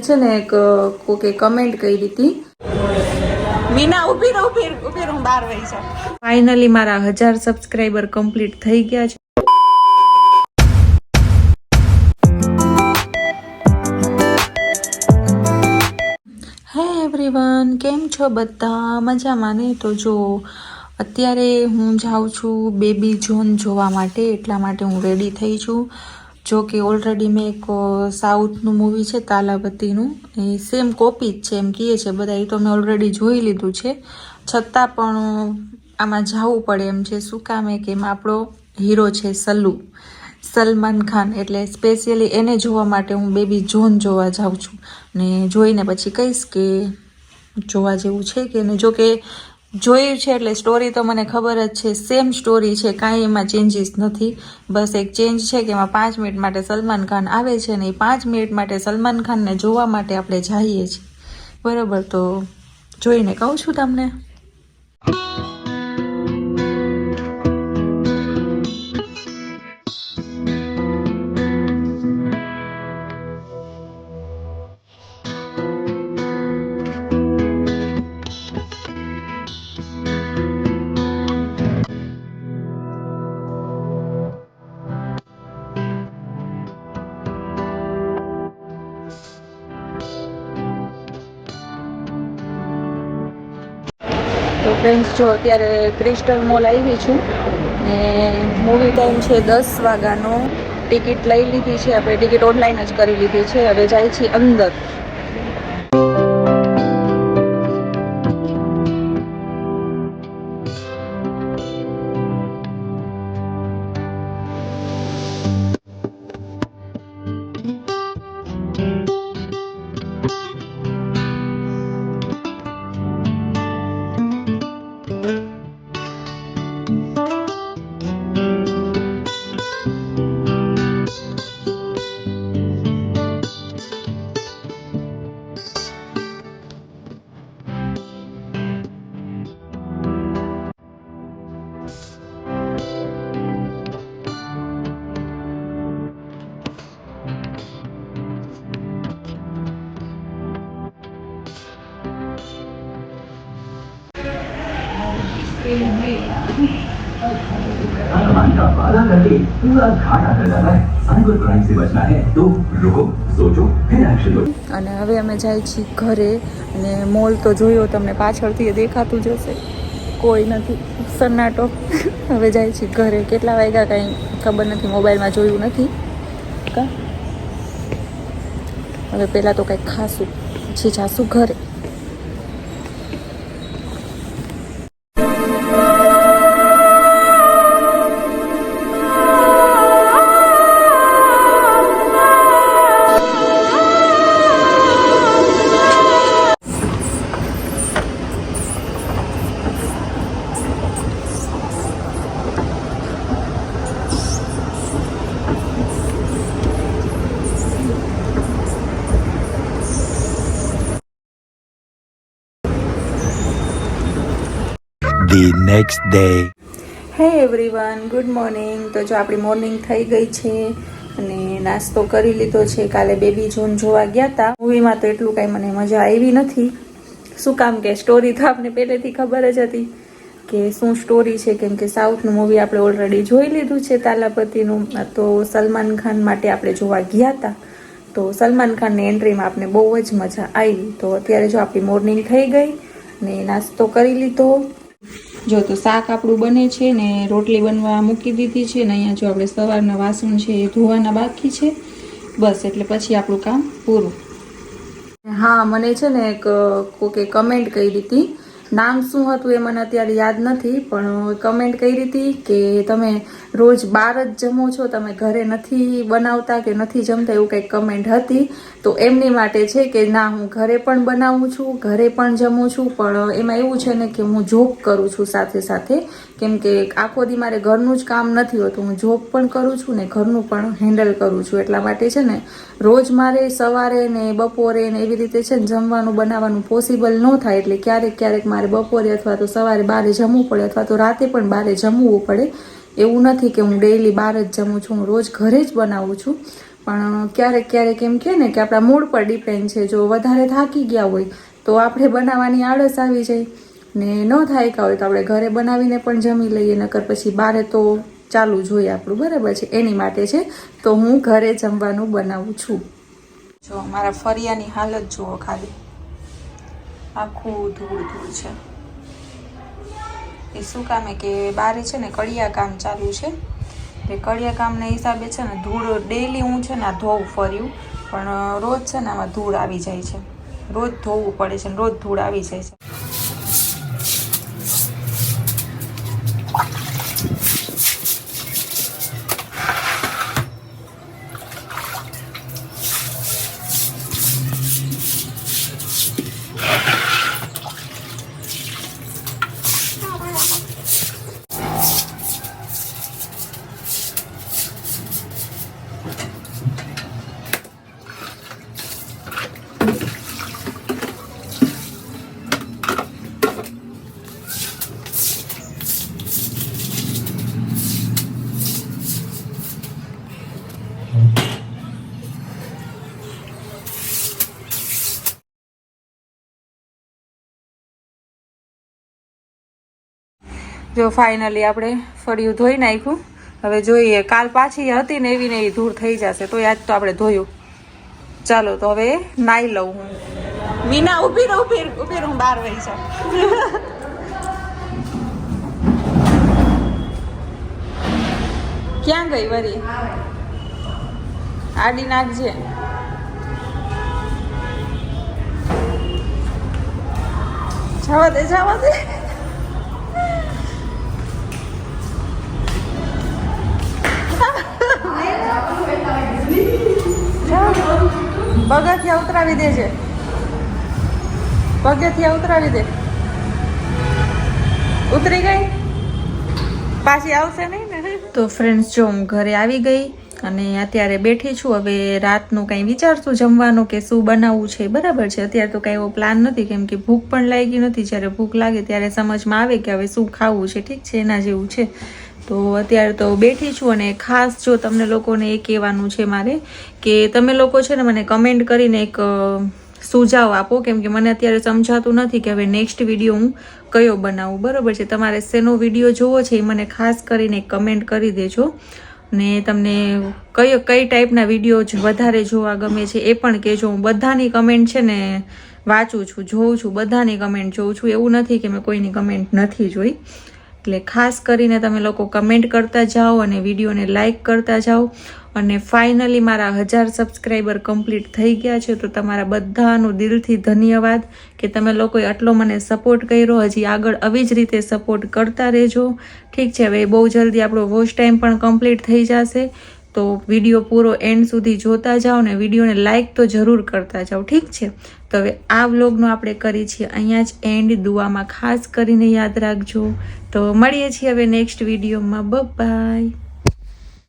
છે ને એક કોકે કમેન્ટ કરી હતી, મીના ઉભી રહો, હું બહાર વહી જાઉં. ફાઇનલી મારા 1000 સબસ્ક્રાઇબર કમ્પ્લીટ થઈ ગયા છે. હે એવરીવન, કેમ છો બધા? મજામાં ને? તો જો અત્યારે હું જાઉં છું બેબી જોન જોવા માટે, એટલા માટે હું રેડી થઈ છું. જો કે ઓલરેડી મેં એક સાઉથનું મૂવી છે તાલાપતિનું, એ સેમ કોપી જ છે એમ કહે છે બધા, એ તો મેં ઓલરેડી જોઈ લીધું છે. છતાં પણ આમાં જવું પડે એમ છે. શું કામ? કે એમાં આપણો હીરો છે સલમાન ખાન, એટલે સ્પેશિયલી એને જોવા માટે હું બેબી જોન જોવા જાઉં છું. ને જોઈને પછી કહીશ કે જોવા જેવું છે કે નહીં. જો કે જોયું છે એટલે સ્ટોરી તો મને ખબર જ છે, સેમ સ્ટોરી છે, કાંઈ એમાં ચેન્જીસ નથી. બસ એક ચેન્જ છે કે એમાં 5 મિનિટ માટે સલમાન ખાન આવે છે ને એ 5 મિનિટ માટે સલમાન ખાનને જોવા માટે આપણે જઈએ છીએ, બરાબર? તો જોઈને કહું છું તમને. તો ફ્રેન્ડ્સ, જો અત્યારે ક્રિસ્ટલ મોલ આવી છું ને મૂવી ટાઈમ છે 10 વાગ્યાનો. ટિકિટ લઈ લીધી છે આપણે, ટિકિટ ઓનલાઈન જ કરી લીધી છે. હવે જાય છીએ અંદર. सामान का वादा करके पूरा घाटा कर जाता है। साइबर क्राइम से बचना है तो रुको, सोचो, फिर एक्शन लो। અને હવે અમે જાય છીએ ઘરે. અને મોલ તો જોયો તમને, પાછળથી દેખાતું જ હશે, કોઈ નથી, સન્નાટો. હવે જાય છીએ ઘરે. કેટલા વાગ્યા કાંઈ ખબર નથી, મોબાઈલમાં જોયું નથી કા. હવે પહેલાં તો કંઈક ખાશું, પછી જાશું ઘરે. The next day. હે એવરીવન, ગુડ મોર્નિંગ. તો જો આપણી મોર્નિંગ થઈ ગઈ છે અને નાસ્તો કરી લીધો છે. કાલે બેબી જોન જોવા ગયા હતા. મૂવીમાં તો એટલું કાંઈ મને મજા આવી નથી. શું કામ? કે સ્ટોરી તો આપણે પહેલેથી ખબર જ હતી કે શું સ્ટોરી છે, કેમ કે સાઉથનું મૂવી આપણે ઓલરેડી જોઈ લીધું છે તાલાપતિનું. તો સલમાન ખાન માટે આપણે જોવા ગયા હતા. તો સલમાન ખાનની એન્ટ્રીમાં આપણે બહુ જ મજા આવી. તો અત્યારે જો આપણી મોર્નિંગ થઈ ગઈ ને નાસ્તો કરી લીધો. જો તો શાક આપણું બને છે ને રોટલી બનવા મૂકી દીધી છે ને અહીંયા જો આપણે સવારના વાસણ છે એ ધોવાના બાકી છે. બસ એટલે પછી આપણું કામ પૂરું. હા, મને છે ને એક કોકે કમેન્ટ કરી હતી, નામ શું હતું એ મને અત્યારે યાદ નથી, પણ કમેન્ટ કરી હતી કે તમે રોજ બહાર જ જમો છો, તમે ઘરે નથી બનાવતા કે નથી જમતા, એવું કંઈક કમેન્ટ હતી. તો એમની માટે છે કે ના, હું ઘરે પણ બનાવું છું, ઘરે પણ જમું છું, પણ એમાં એવું છે ને કે હું જોબ કરું છું સાથે સાથે, કેમ કે આખો દી મારે ઘરનું જ કામ નથી હોતું. હું જોબ પણ કરું છું ને ઘરનું પણ હેન્ડલ કરું છું, એટલા માટે છે ને રોજ મારે સવારે ને બપોરે ને એવી રીતે છે ને જમવાનું બનાવવાનું પોસિબલ ન થાય. એટલે ક્યારેક ક્યારેક મારે બપોરે અથવા તો સવારે બહાર જમવું પડે, અથવા તો રાતે પણ બહાર જમવું પડે. એવું નથી કે હું ડેઈલી બહાર જ જમું છું, હું રોજ ઘરે જ બનાવું છું. પણ ક્યારેક ક્યારેક એમ કહે ને કે આપણા મૂડ પર ડિપેન્ડ છે. જો વધારે થાકી ગયા હોય તો આપણે બનાવવાની આળસ આવી જાય, ને ન થાક્યા હોય તો આપણે ઘરે બનાવીને પણ જમી લઈએ, નકર પછી બહારે તો ચાલુ જોઈએ આપણું, બરાબર છે. એની માટે છે તો હું ઘરે જમવાનું બનાવું છું. જો મારા ફરિયાની હાલત જુઓ ખાલી, આખું ધૂળ ધૂળ છે. એ શું કામે કે બારે છે ને કડિયા કામ ચાલુ છે, એ કડિયા કામના હિસાબે છે ને ધૂળ ડેઈલી હું છે ને ધોવું ફર્યું, પણ રોજ છે ને આમાં ધૂળ આવી જાય છે, રોજ ધોવું પડે છે ને રોજ ધૂળ આવી જાય છે. જો ફાઇનલી આપણે ફળિયું ધોઈ નાખ્યું. હવે જોઈએ, કાલ પાછી હતી ને એવી ધૂળ થઈ જશે, તો આજ તો આપણે ધોયું. ચાલો તો હવે નાઈ લઉં હું. મીના ઉભી રહું, હું બહાર વહી જાઉં. ક્યાં ગઈ વરી? આડી નાખજે. જવા દે. પગથિયા ઉતરાવી દેજે, પગથિયા ઉતરાવી દે. ઉતરી ગઈ, પાછી આવશે નહીં ને. તો ફ્રેન્ડ્સ જો હું ઘરે આવી ગઈ અને અત્યારે બેઠી છું. હવે રાતનું કંઈ વિચારશું જમવાનું કે શું બનાવવું છે, બરાબર છે. અત્યારે તો કંઈ એવો પ્લાન નથી, કેમ કે ભૂખ પણ લાગી નથી. જ્યારે ભૂખ લાગે ત્યારે સમજમાં આવે કે હવે શું ખાવું છે, ઠીક છે, એના જેવું છે. તો અત્યારે તો બેઠી છું. અને ખાસ જો તમને લોકોને એ કહેવાનું છે મારે કે તમે લોકો છે ને મને કમેન્ટ કરીને એક સુઝાવ આપો, કેમ કે મને અત્યારે સમજાતું નથી કે હવે નેક્સ્ટ વિડીયો હું કયો બનાવું, બરાબર છે. તમારે શેનો વિડીયો જોવો છે એ મને ખાસ કરીને કમેન્ટ કરી દેજો. ને તમને કઈ ટાઈપના વિડીયો વધારે જોવા ગમે છે એ પણ કહેજો. હું બધાની કમેન્ટ છે ને વાંચું છું, જોઉં છું, બધાની કમેન્ટ જોઉં છું. એવું નથી કે મેં કોઈની કમેન્ટ નથી જોઈ. એટલે ખાસ કરીને તમે લોકો કમેન્ટ કરતા જાઓ અને વિડીયોને લાઈક કરતા જાઓ. અને ફાઇનલી મારા 1000 સબસ્ક્રાઈબર કમ્પ્લીટ થઈ ગયા છે. તો તમારા બધાનું દિલથી ધન્યવાદ કે તમે લોકોએ આટલો મને સપોર્ટ કર્યો. હજી આગળ આવી જ રીતે સપોર્ટ કરતા રહેજો, ઠીક છે. હવે બહુ જલ્દી આપણો વોચ ટાઈમ પણ કમ્પ્લીટ થઈ જશે. તો વિડીયો પૂરો એન્ડ સુધી જોતા જાઓ ને વિડીયોને લાઈક તો જરૂર કરતા જાઓ, ઠીક છે. તો હવે આ વ્લોગનો આપણે કરી છીએ અહીંયા જ એન્ડ. દુઆમાં ખાસ કરીને યાદ રાખજો. તો મળીએ છીએ હવે નેક્સ્ટ વિડીયોમાં. બાય.